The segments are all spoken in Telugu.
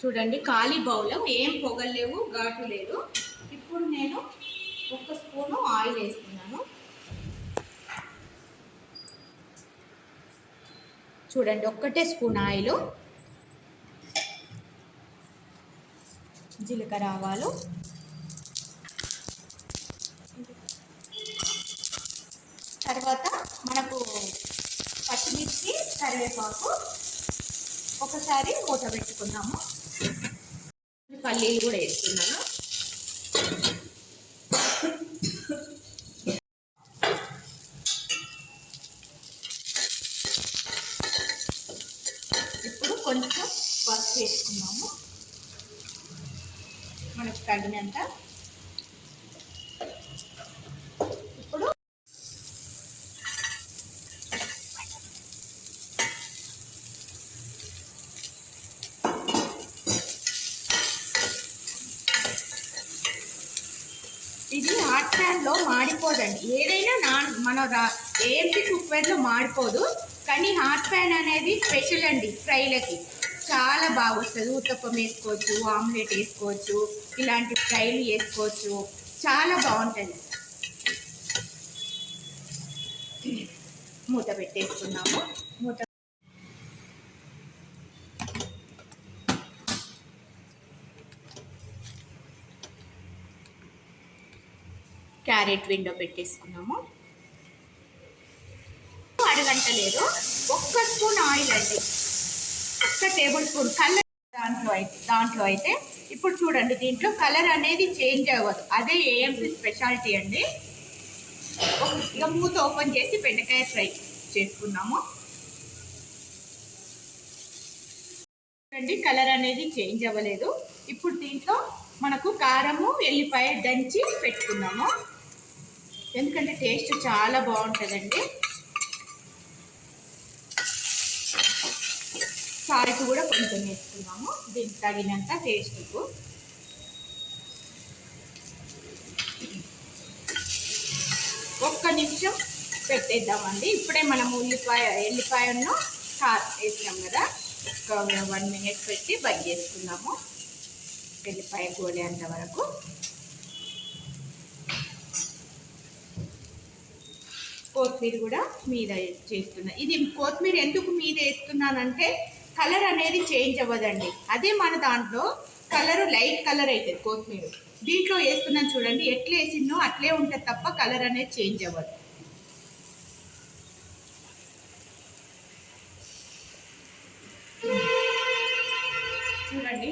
చూడండి ఖాళీ బౌలం, ఏం పొగలేవు, ఘాటు లేదు. ఇప్పుడు నేను 1 స్పూను ఆయిల్ వేస్తున్నాను. చూడండి 1 స్పూన్ ఆయిల్, జీలకర్ర ఆవాలు, తర్వాత మనకు పచ్చిమిర్చి, కరివేపాకు, ఒకసారి మూత పెట్టుకున్నాము. పల్లీలు కూడా వేస్తున్నాను. ఇప్పుడు కొంచెం పసుపు వేసుకున్నాము మనకు తగినంత. ఇప్పుడు ఇది హాట్ ప్యాన్లో మాడిపోదండి. ఏదైనా మన ఏఎంసీ కుక్కర్లో మాడిపోదు, కానీ హాట్ ప్యాన్ అనేది స్పెషల్ అండి. ఫ్రైలకి చాలా బాగా వస్తుంది. ఊతప్పం వేసుకోవచ్చు, ఆమ్లెట్ వేసుకోవచ్చు, ఇలాంటి ఫ్రైలు వేసుకోవచ్చు, చాలా బాగుంటుంది. మూత పెట్టేసుకున్నాము. మూత క్యారెట్ విండో పెట్టేసుకున్నాము. అడగంటలేదు. 1 స్పూన్ ఆయిల్ అండి, 1 టేబుల్ స్పూన్. కలర్ దాంట్లో అయితే ఇప్పుడు చూడండి, దీంట్లో కలర్ అనేది చేంజ్ అవ్వదు. అదే ఏఎంసీ స్పెషాలిటీ అండి. ఇక మూత ఓపెన్ చేసి బెండకాయ ఫ్రై చేసుకున్నాము. చూడండి కలర్ అనేది చేంజ్ అవ్వలేదు. ఇప్పుడు దీంట్లో మనకు కారము, ఎల్లిపాయ దంచి పెట్టుకున్నాము, ఎందుకంటే టేస్ట్ చాలా బాగుంటుందండి. సాల్ట్ కూడా కొంచెం వేసుకున్నాము, దీనికి తగినంత టేస్ట్కు. ఒక్క నిమిషం పెట్టేద్దామండి. ఇప్పుడే మనం ఎల్లిపాయను వేసినాం కదా, ఒక 1 మినిట్ పెట్టి బై చేసుకున్నాము. ఎల్లిపాయ గోలేంత వరకు. కొత్తిమీర కూడా మీద చేస్తున్నా. ఇది కొత్తిమీర ఎందుకు మీద వేస్తున్నానంటే కలర్ అనేది చేంజ్ అవ్వదండి. అదే మన దాంట్లో కలర్ లైట్ కలర్ అవుతుంది కొత్తిమీర. దీంట్లో వేస్తున్నాను చూడండి, ఎట్లా వేసిందో అట్లే ఉంటుంది తప్ప కలర్ అనేది చేంజ్ అవ్వదు. చూడండి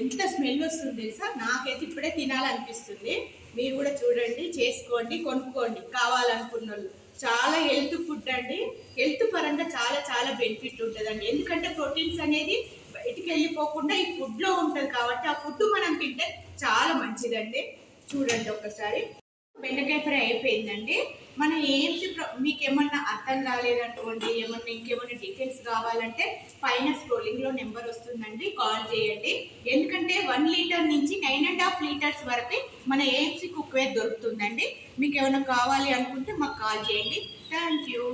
ఎంత స్మెల్ వస్తుంది తెలుసా. నాకైతే ఇప్పుడే తినాలనిపిస్తుంది. మీరు కూడా చూడండి, చేసుకోండి, కొనుక్కోండి కావాలనుకున్న వాళ్ళు. చాలా హెల్త్ ఫుడ్ అండి. హెల్త్ పరంగా చాలా చాలా బెనిఫిట్ ఉంటుందండి. ఎందుకంటే ప్రోటీన్స్ అనేది బయటికి వెళ్ళిపోకుండా ఈ ఫుడ్లో ఉంటుంది కాబట్టి ఆ ఫుడ్ మనం తింటే చాలా మంచిదండి. చూడండి ఒకసారి. బెండకాయ ఫ్రై అయిపోయిందండి. మనం ఏఎంసీ మీకు ఏమన్నా అర్థం కాలేదనుకోండి, ఇంకేమన్నా డీటెయిల్స్ కావాలంటే పైన స్క్రోలింగ్లో నెంబర్ వస్తుందండి, కాల్ చేయండి. ఎందుకంటే 1 లీటర్ నుంచి 9.5 లీటర్స్ వరకు మన ఏఎంసీ కుక్వేర్ దొరుకుతుందండి. మీకు ఏమైనా కావాలి అనుకుంటే మాకు కాల్ చేయండి. Thank you.